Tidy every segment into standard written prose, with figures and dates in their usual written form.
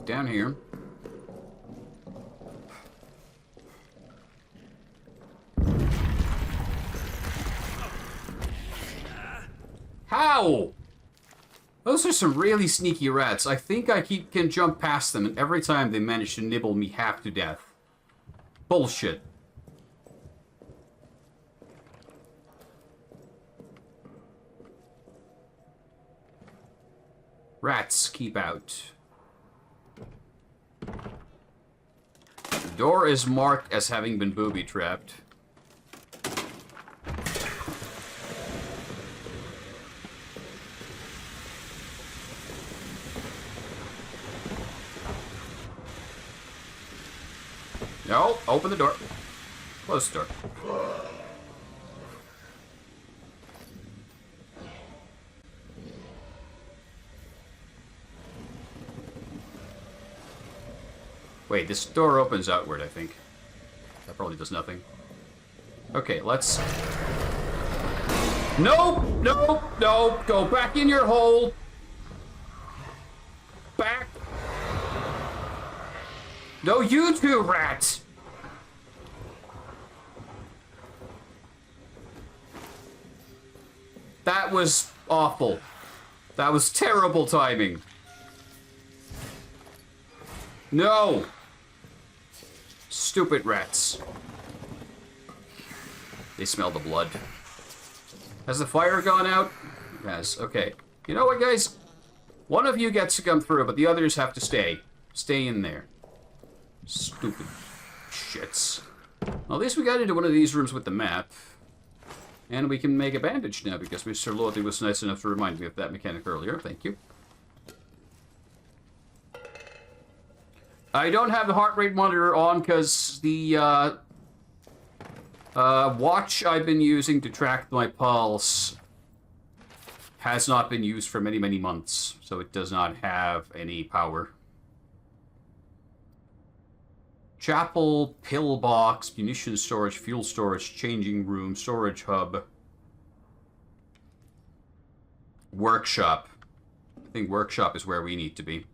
down here. How? Those are some really sneaky rats. I think I can jump past them, and every time they manage to nibble me half to death. Bullshit. Rats, keep out. The door is marked as having been booby-trapped. No, open the door. Close the door. Wait, this door opens outward, I think. That probably does nothing. Okay, let's... Nope! Nope! Nope! Go back in your hole! Back! No, you two, rats! That was awful. That was terrible timing. No! Stupid rats. They smell the blood. Has the fire gone out? Yes, okay. You know what, guys? One of you gets to come through, but the others have to stay. Stay in there. Stupid shits. Well, at least we got into one of these rooms with the map. And we can make a bandage now, because Mr. Lottie was nice enough to remind me of that mechanic earlier. Thank you. I don't have the heart rate monitor on, because the watch I've been using to track my pulse has not been used for many, many months. So it does not have any power. Chapel, pillbox, munition storage, fuel storage, changing room, storage hub. Workshop. I think workshop is where we need to be.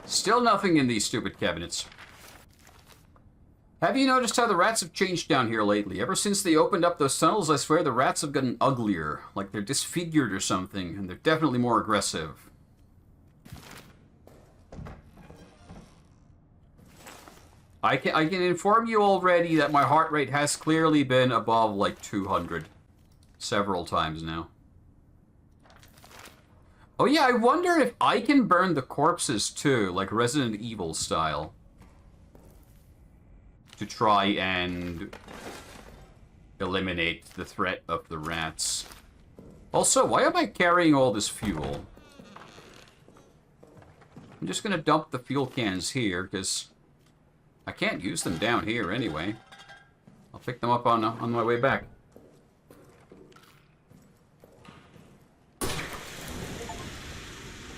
Still nothing in these stupid cabinets. Have you noticed how the rats have changed down here lately? Ever since they opened up those tunnels, I swear the rats have gotten uglier. Like they're disfigured or something, and they're definitely more aggressive. I can inform you already that my heart rate has clearly been above like 200 several times now. Oh yeah, I wonder if I can burn the corpses too, like Resident Evil style. To try and eliminate the threat of the rats. Also, why am I carrying all this fuel? I'm just gonna dump the fuel cans here, because I can't use them down here anyway. I'll pick them up on my way back.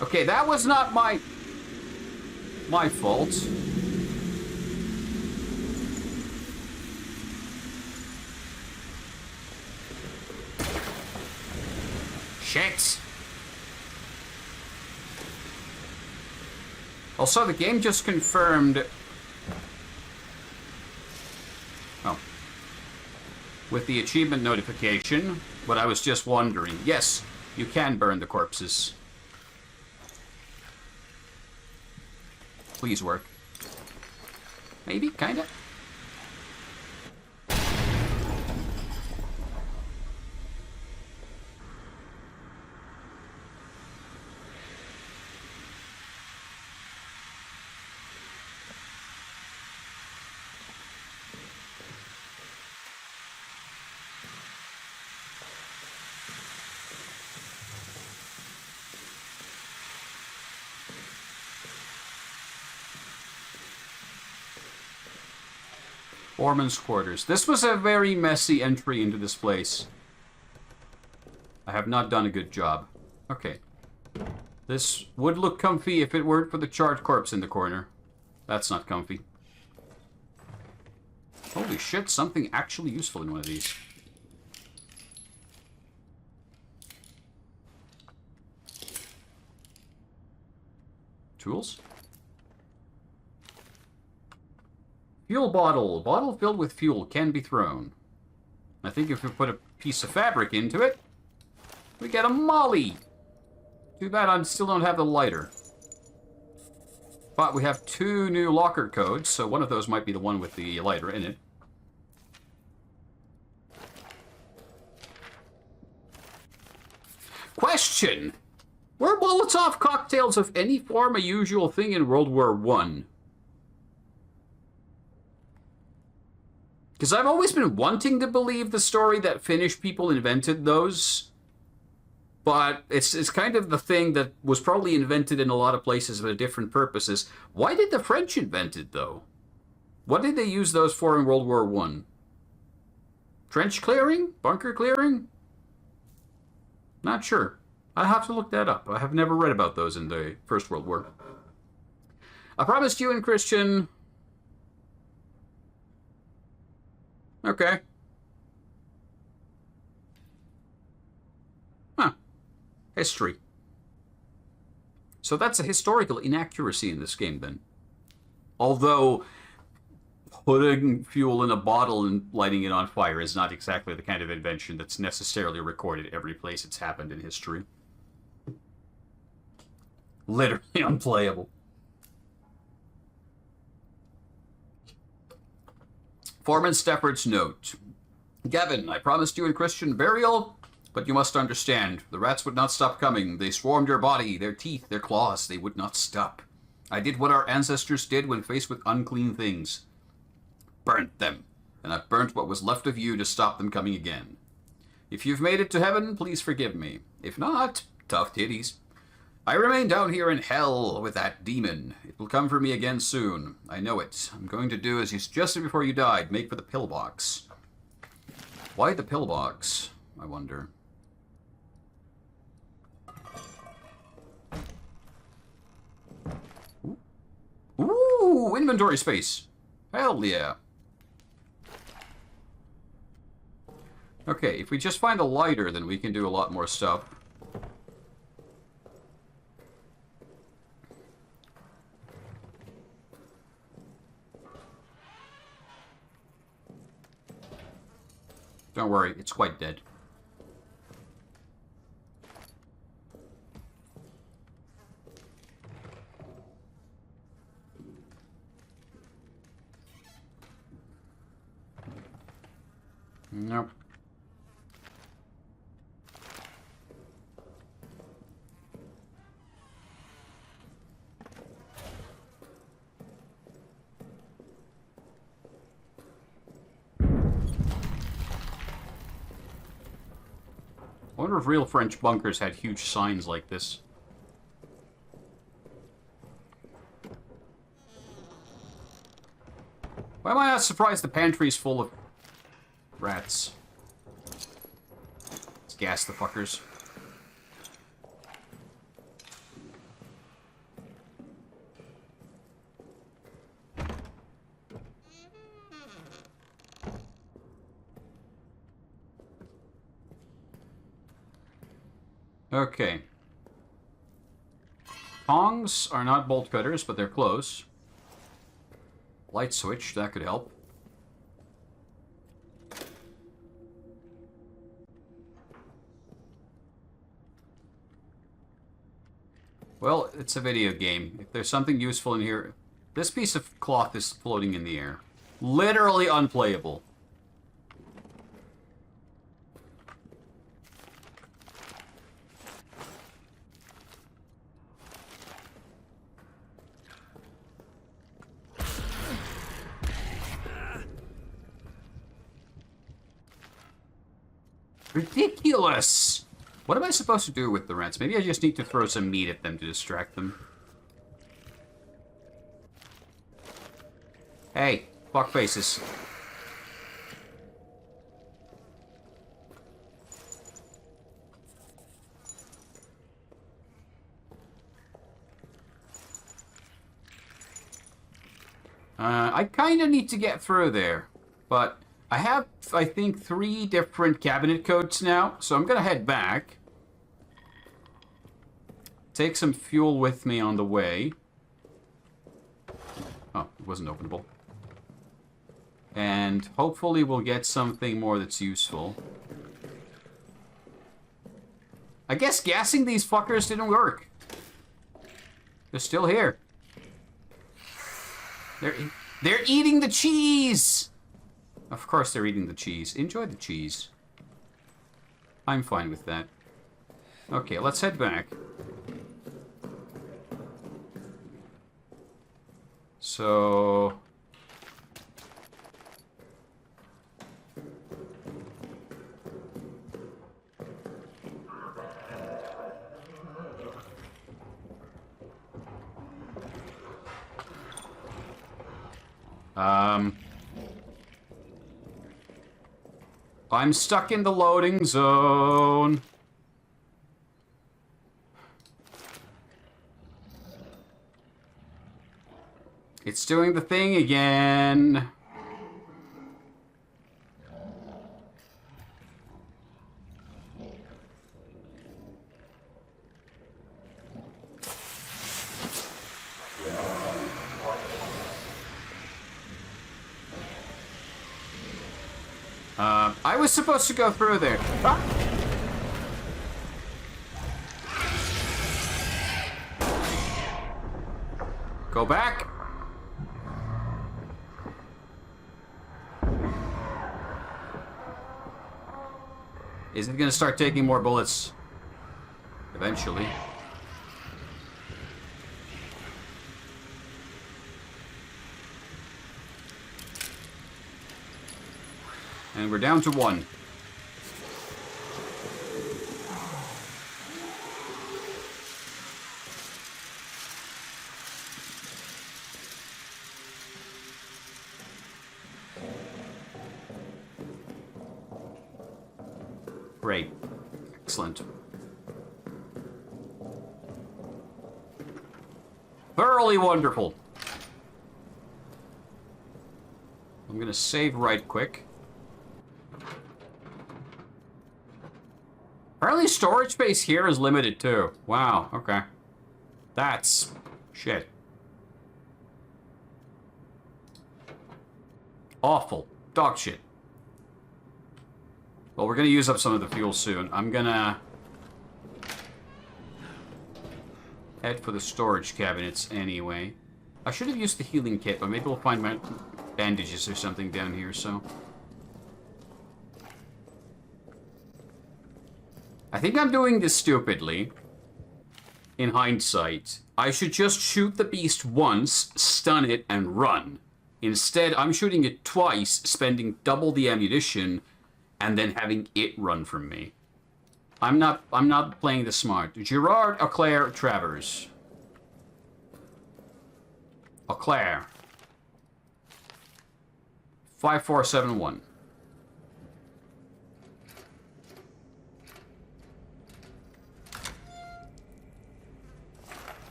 Okay, that was not my fault. Shit. Also, the game just confirmed... Oh. With the achievement notification, but I was just wondering. Yes, you can burn the corpses. Please work. Maybe, kinda. Foreman's quarters. This was a very messy entry into this place. I have not done a good job. Okay. This would look comfy if it weren't for the charred corpse in the corner. That's not comfy. Holy shit, something actually useful in one of these. Tools. Fuel bottle. Bottle filled with fuel can be thrown. I think if we put a piece of fabric into it, we get a molly. Too bad I still don't have the lighter. But we have 2 new locker codes, so one of those might be the one with the lighter in it. Question! Were Molotov cocktails of any form a usual thing in World War I? Because I've always been wanting to believe the story that Finnish people invented those. But it's kind of the thing that was probably invented in a lot of places for different purposes. Why did the French invent it, though? What did they use those for in World War I? Trench clearing? Bunker clearing? Not sure. I have to look that up. I have never read about those in the First World War. I promised you and Christian... Okay. Huh. History. So that's a historical inaccuracy in this game, then. Although, putting fuel in a bottle and lighting it on fire is not exactly the kind of invention that's necessarily recorded every place it's happened in history. Literally unplayable. Foreman Stafford's note. Gavin, I promised you and Christian burial, but you must understand, the rats would not stop coming. They swarmed your body, their teeth, their claws. They would not stop. I did what our ancestors did when faced with unclean things. Burnt them, and I burnt what was left of you to stop them coming again. If you've made it to heaven, please forgive me. If not, tough titties. I remain down here in hell with that demon. It will come for me again soon. I know it. I'm going to do as you suggested before you died. Make for the pillbox. Why the pillbox? I wonder. Ooh, inventory space. Hell yeah. Okay, if we just find a lighter, then we can do a lot more stuff. Don't worry, it's quite dead. Nope. I wonder if real French bunkers had huge signs like this. Why am I not surprised the pantry's full of rats? Let's gas the fuckers. Okay. Tongs are not bolt cutters, but they're close. Light switch, that could help. Well, it's a video game. If there's something useful in here... This piece of cloth is floating in the air. Literally unplayable. Ridiculous! What am I supposed to do with the rats? Maybe I just need to throw some meat at them to distract them. Hey, fuck faces. I kind of need to get through there, but I have, I think, 3 different cabinet codes now, so I'm gonna head back. Take some fuel with me on the way. Oh, it wasn't openable. And hopefully we'll get something more that's useful. I guess gassing these fuckers didn't work. They're still here. They're eating the cheese! Of course they're eating the cheese. Enjoy the cheese. I'm fine with that. Okay, let's head back. So... I'm stuck in the loading zone. It's doing the thing again. I was supposed to go through there. Ah! Go back. Is it going to start taking more bullets? Eventually. And we're down to 1. Great. Excellent. Thoroughly wonderful. I'm gonna save right quick. Apparently storage space here is limited too. Wow, okay. That's shit. Awful. Dog shit. Well, we're gonna use up some of the fuel soon. I'm gonna head for the storage cabinets anyway. I should have used the healing kit, but maybe we'll find my bandages or something down here, so... I think I'm doing this stupidly. In hindsight, I should just shoot the beast once, stun it, and run. Instead, I'm shooting it twice, spending double the ammunition, and then having it run from me. I'm not playing this smart. Gerard, Auclair, Travers. Auclair. 5471.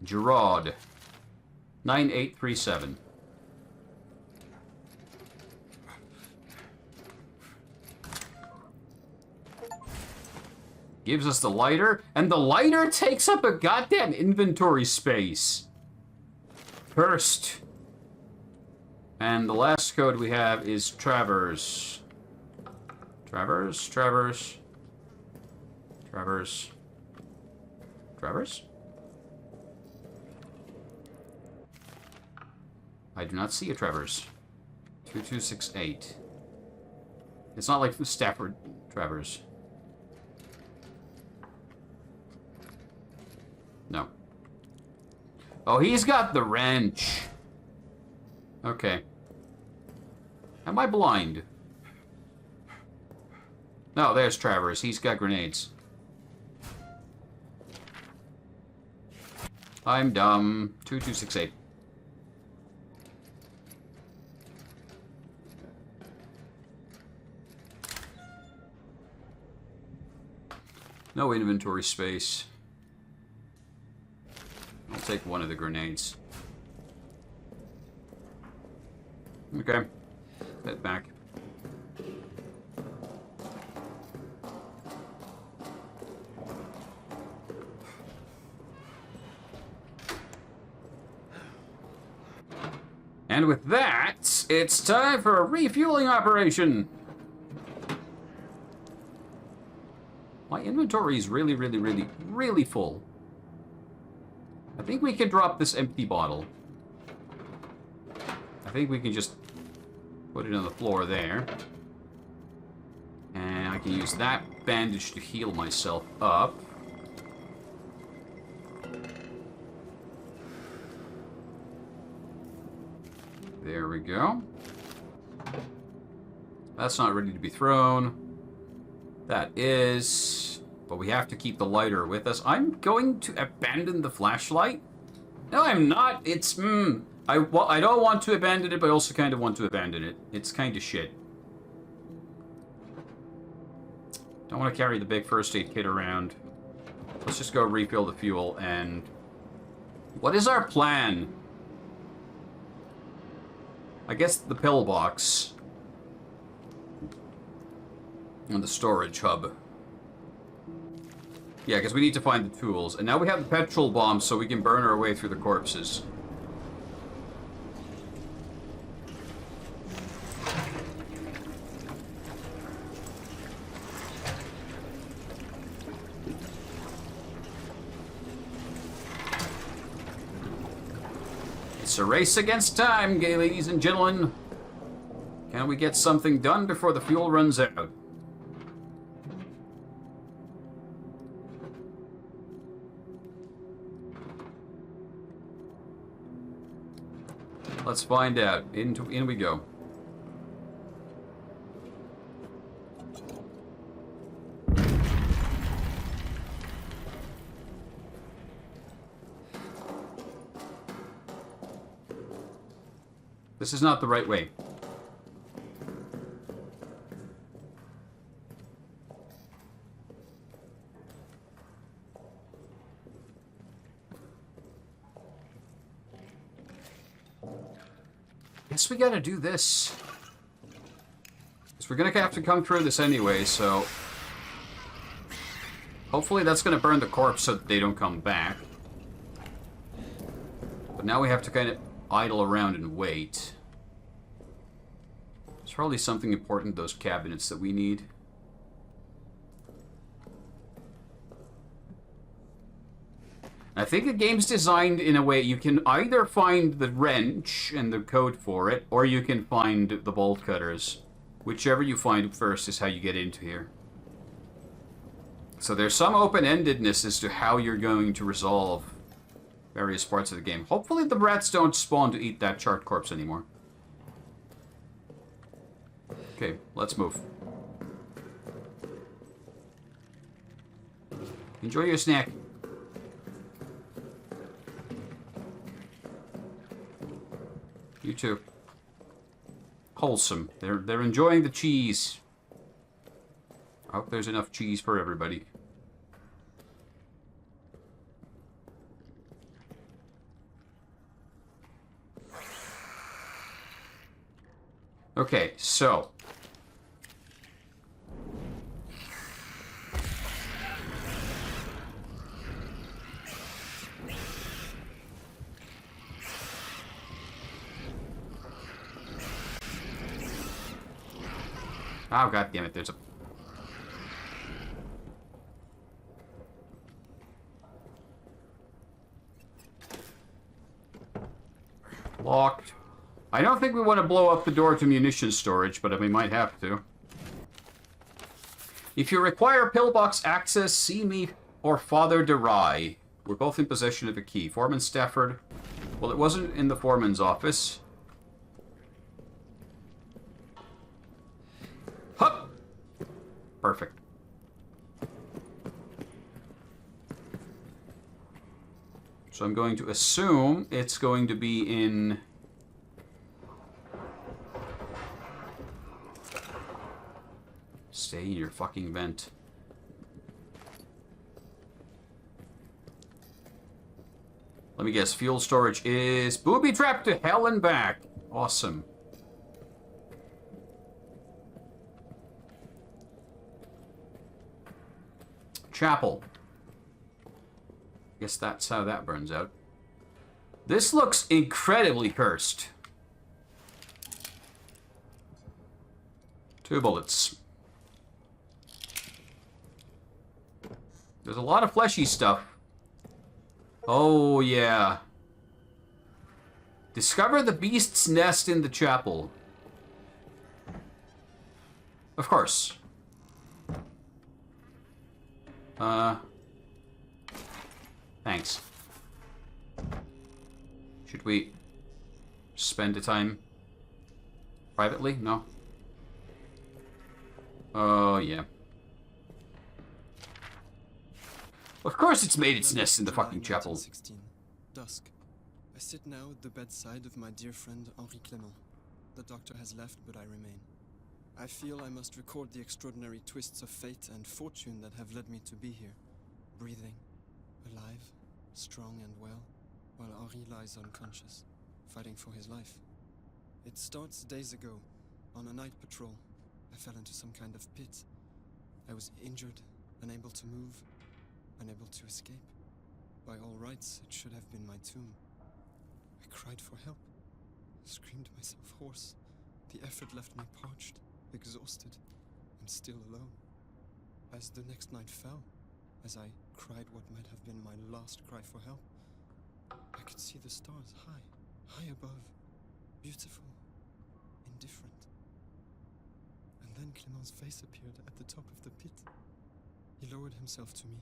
Gerard. 9837. Gives us the lighter, and the lighter takes up a goddamn inventory space. First. And the last code we have is Travers. Travers? Travers? Travers? Travers? I do not see a Travers. 2268. It's not like Stafford Travers. No. Oh, he's got the wrench. Okay. Am I blind? No, there's Travers. He's got grenades. I'm dumb. 2268. No inventory space. I'll take one of the grenades. Okay. Head back. And with that, it's time for a refueling operation. My inventory is really full. I think we can drop this empty bottle. I think we can just put it on the floor there. And I can use that bandage to heal myself up. There we go. That's not ready to be thrown. That is... But we have to keep the lighter with us. I'm going to abandon the flashlight. No, I'm not. It's... I don't want to abandon it, but I also kind of want to abandon it. It's kind of shit. Don't want to carry the big first aid kit around. Let's just go refill the fuel and... What is our plan? I guess the pillbox. And the storage hub. Yeah, because we need to find the tools. And now we have the petrol bomb, so we can burn our way through the corpses. It's a race against time, gay ladies and gentlemen. Can we get something done before the fuel runs out? Let's find out. In we go. This is not the right way. Guess we gotta do this. Because we're gonna have to come through this anyway, so... Hopefully that's gonna burn the corpse so that they don't come back. But now we have to kind of idle around and wait. There's probably something important, those cabinets that we need. I think the game's designed in a way you can either find the wrench and the code for it, or you can find the bolt cutters. Whichever you find first is how you get into here. So there's some open-endedness as to how you're going to resolve various parts of the game. Hopefully the rats don't spawn to eat that charred corpse anymore. Okay, let's move. Enjoy your snack. You too. Wholesome. They're enjoying the cheese. I hope there's enough cheese for everybody. Okay, so... Oh, god damn it, there's a... Locked. I don't think we want to blow up the door to munitions storage, but we might have to. If you require pillbox access, see me or Father DeRye. We're both in possession of a key. Foreman Stafford. Well, it wasn't in the foreman's office. Hup! Perfect. So I'm going to assume it's going to be in... Stay in your fucking vent. Let me guess, fuel storage is booby trapped to hell and back. Awesome. Chapel. Guess that's how that burns out. This looks incredibly cursed. 2 bullets. There's a lot of fleshy stuff. Oh, yeah. Discover the beast's nest in the chapel. Of course. Thanks. Should we spend the time privately? No. Oh, yeah. Of course it's made its nest in the fucking chapel. 1916. Dusk. I sit now at the bedside of my dear friend Henri Clément. The doctor has left, but I remain. I feel I must record the extraordinary twists of fate and fortune that have led me to be here. Breathing, alive, strong and well, while Henri lies unconscious, fighting for his life. It starts days ago. On a night patrol, I fell into some kind of pit. I was injured, unable to move, unable to escape. By all rights, it should have been my tomb. I cried for help, screamed myself hoarse. The effort left me parched, exhausted, and still alone. As the next night fell, as I cried what might have been my last cry for help, I could see the stars high above, beautiful, indifferent. And then Clément's face appeared at the top of the pit. He lowered himself to me,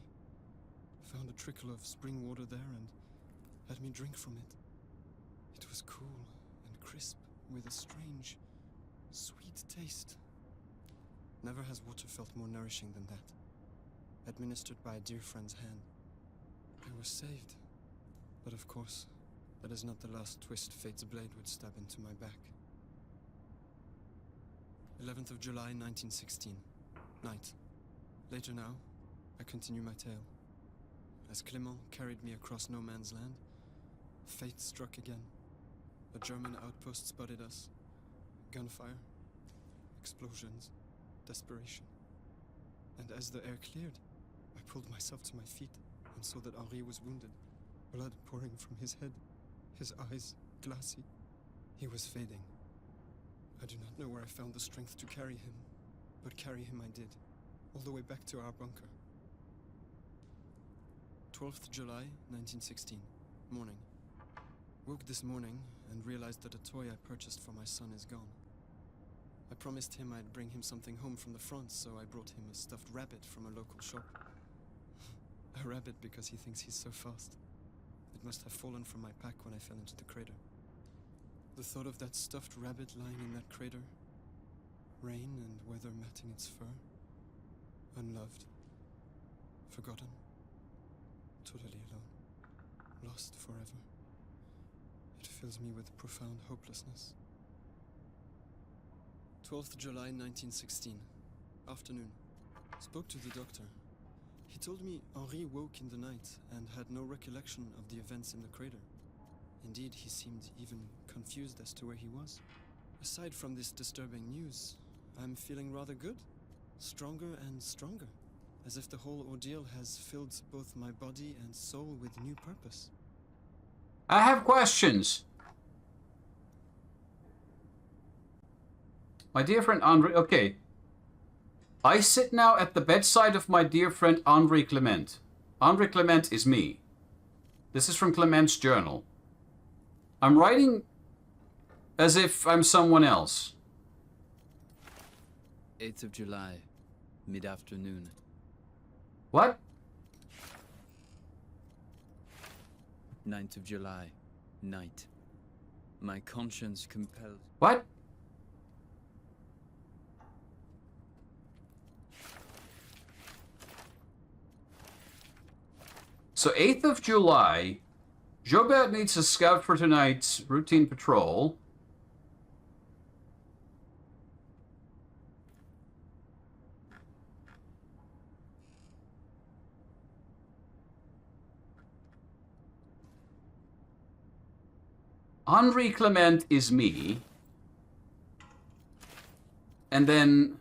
found a trickle of spring water there, and let me drink from it. It was cool and crisp, with a strange, sweet taste. Never has water felt more nourishing than that. Administered by a dear friend's hand. I was saved. But of course, that is not the last twist fate's blade would stab into my back. 11th of July, 1916. Night. Later now, I continue my tale. As Clément carried me across no man's land, fate struck again. A German outpost spotted us. Gunfire, explosions, desperation. And as the air cleared, I pulled myself to my feet and saw that Henri was wounded, blood pouring from his head, his eyes glassy. He was fading. I do not know where I found the strength to carry him, but carry him I did, all the way back to our bunker. 12th July, 1916, morning. Woke this morning and realized that a toy I purchased for my son is gone. I promised him I'd bring him something home from the front, so I brought him a stuffed rabbit from a local shop. A rabbit because he thinks he's so fast. It must have fallen from my pack when I fell into the crater. The thought of that stuffed rabbit lying in that crater, rain and weather matting its fur, unloved, forgotten, totally alone, lost forever. It fills me with profound hopelessness. 12th July 1916, afternoon. Spoke to the doctor. He told me Henri woke in the night and had no recollection of the events in the crater. Indeed, he seemed even confused as to where he was. Aside from this disturbing news, I'm feeling rather good. Stronger and stronger. As if the whole ordeal has filled both my body and soul with new purpose. I have questions. My dear friend Henri... Okay. I sit now at the bedside of my dear friend Henri Clément. Henri Clément is me. This is from Clément's journal. I'm writing as if I'm someone else. 8th of July, mid-afternoon. What? 9th of July, night. My conscience compelled... What? So 8th of July, Jobert needs a scout for tonight's routine patrol. Henri Clément is me. And then...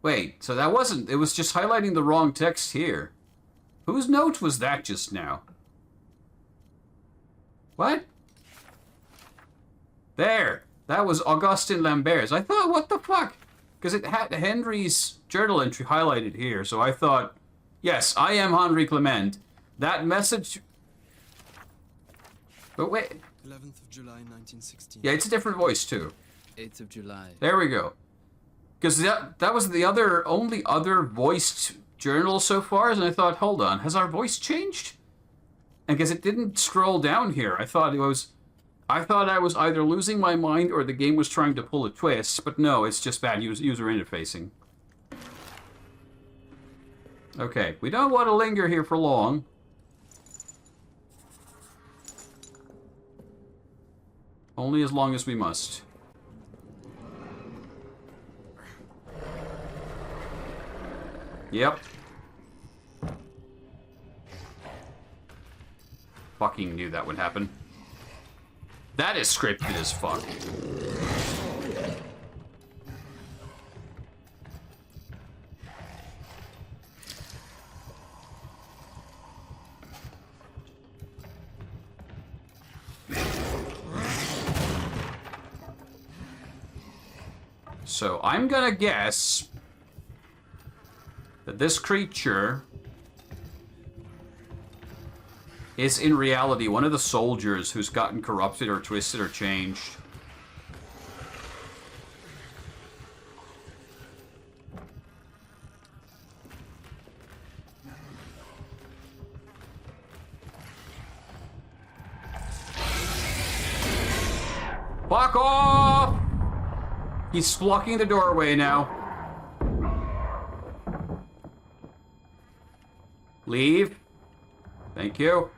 Wait, so that wasn't... It was just highlighting the wrong text here. Whose note was that just now? What? There. That was Augustin Lambert's. I thought, what the fuck? Because it had Henry's journal entry highlighted here, so I thought, yes, I am Henri Clement. That message... But wait... 11th of July, 1916. Yeah, it's a different voice, too. 8th of July. There we go. Because that was the only other voiced journal so far, and I thought, hold on, has our voice changed? And because it didn't scroll down here, I thought I was either losing my mind or the game was trying to pull a twist, but no, it's just bad user interfacing. Okay, we don't want to linger here for long. Only as long as we must. Yep. Fucking knew that would happen. That is scripted as fuck. So I'm gonna guess that this creature is in reality one of the soldiers who's gotten corrupted or twisted or changed. Fuck off! He's blocking the doorway now. Leave. Thank you.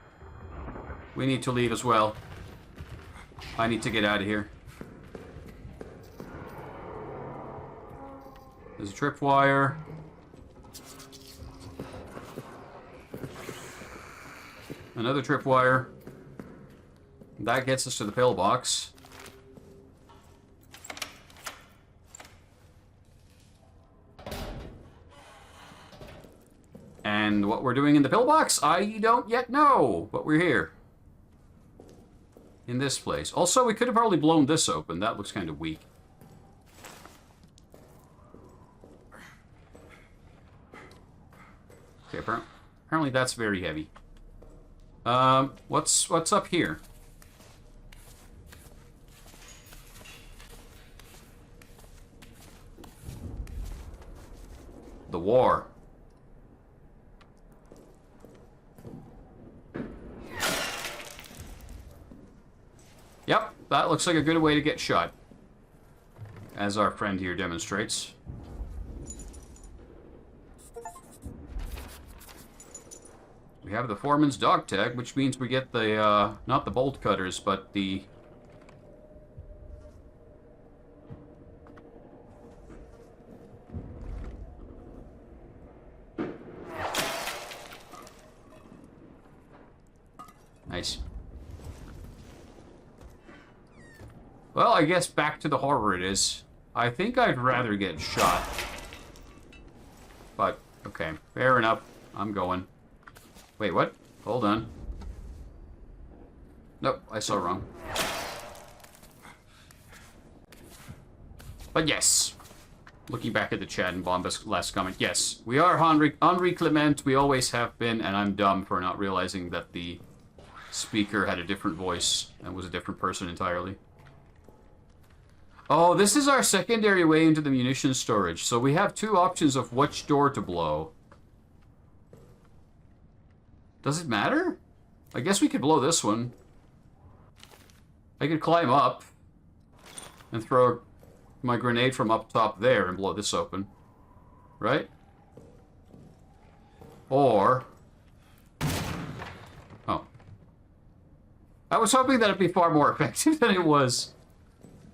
We need to leave as well. I need to get out of here. There's a tripwire. Another tripwire. That gets us to the pillbox. And what we're doing in the pillbox, I don't yet know, but we're here. In this place. Also, we could have probably blown this open. That looks kind of weak. Okay, apparently that's very heavy. What's up here? The war. Yep, that looks like a good way to get shot. As our friend here demonstrates. We have the foreman's dog tag, which means we get the, not the bolt cutters, but the... Nice. Well, I guess back to the horror it is. I think I'd rather get shot. But, okay, fair enough. I'm going. Wait, what? Hold on. Nope, I saw wrong. But yes. Looking back at the chat and Bomba's last comment, yes, we are Henri Clement, we always have been, and I'm dumb for not realizing that the speaker had a different voice and was a different person entirely. Oh, this is our secondary way into the munitions storage, so we have two options of which door to blow. Does it matter? I guess we could blow this one. I could climb up and throw my grenade from up top there and blow this open. Right? Or... Oh. I was hoping that it'd be far more effective than it was.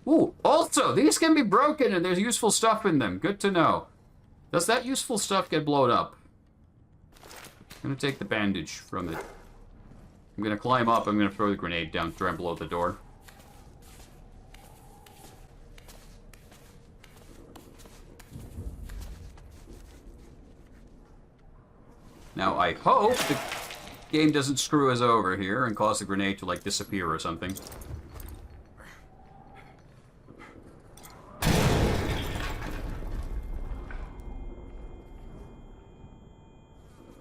Ooh, also, these can be broken and there's useful stuff in them. Good to know. Does that useful stuff get blown up? I'm gonna take the bandage from it. I'm gonna climb up, I'm gonna throw the grenade down, try and blow the door. Now, I hope the game doesn't screw us over here and cause the grenade to, like, disappear or something.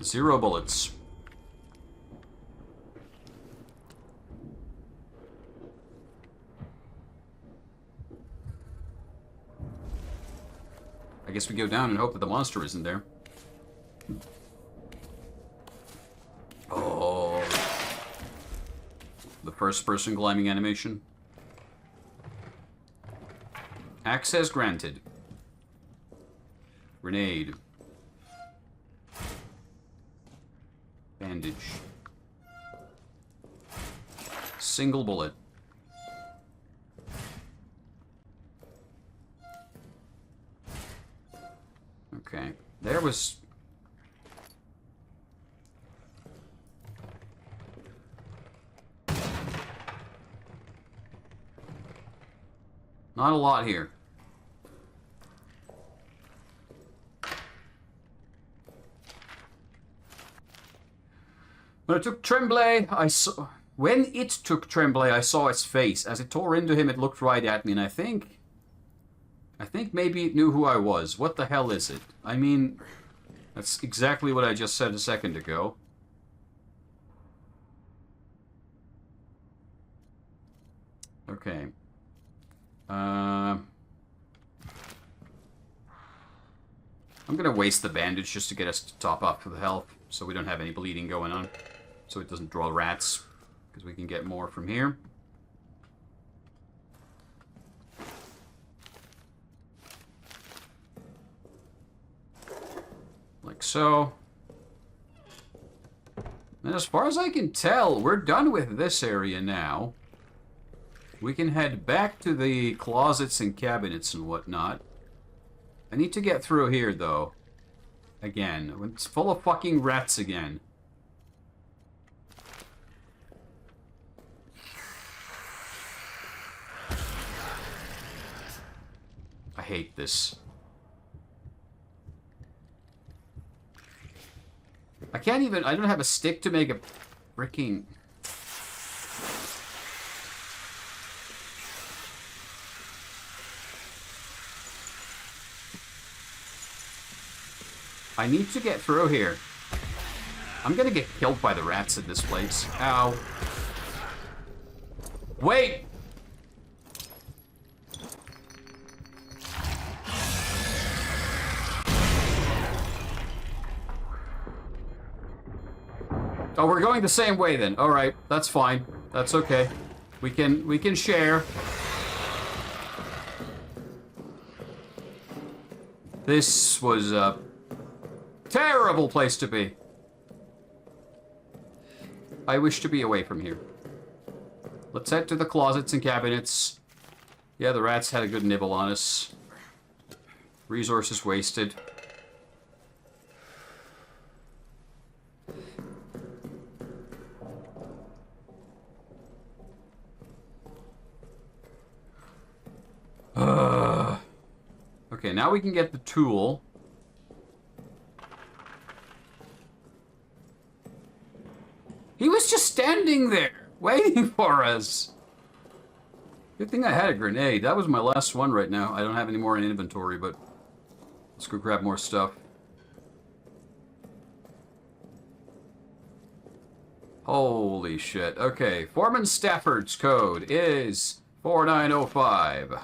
0 bullets. I guess we go down and hope that the monster isn't there. Oh. The first person climbing animation. Access granted. Grenade. Bandage. Single bullet. Okay. There was... not a lot here. When it took Tremblay, I saw... when it took Tremblay, I saw its face. As it tore into him, it looked right at me, and I think maybe it knew who I was. What the hell is it? I mean, that's exactly what I just said a second ago. Okay. I'm gonna waste the bandage just to get us to top up for the health, so we don't have any bleeding going on. So it doesn't draw rats, because we can get more from here. Like so. And as far as I can tell, we're done with this area now. We can head back to the closets and cabinets and whatnot. I need to get through here, though. Again. It's full of fucking rats again. I hate this. I can't even... I don't have a stick to make a freaking... I need to get through here. I'm gonna get killed by the rats in this place. Ow. Wait! Oh, we're going the same way then. All right, that's fine. That's okay. We can share. This was a terrible place to be. I wish to be away from here. Let's head to the closets and cabinets. Yeah, the rats had a good nibble on us. Resources wasted. Okay, now we can get the tool. He was just standing there, waiting for us. Good thing I had a grenade. That was my last one right now. I don't have any more in inventory, but let's go grab more stuff. Holy shit. Okay, Foreman Stafford's code is 4905.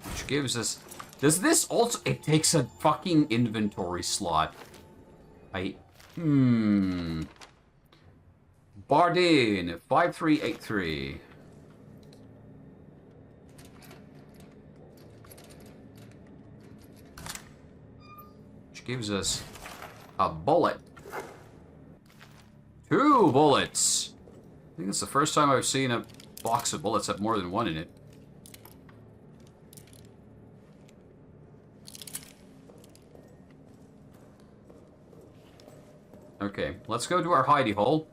Which gives us... Does this also... It takes a fucking inventory slot. Bardeen, 5383. Which gives us a bullet. 2 bullets. I think it's the first time I've seen a box of bullets have more than one in it. Okay, let's go to our hidey hole.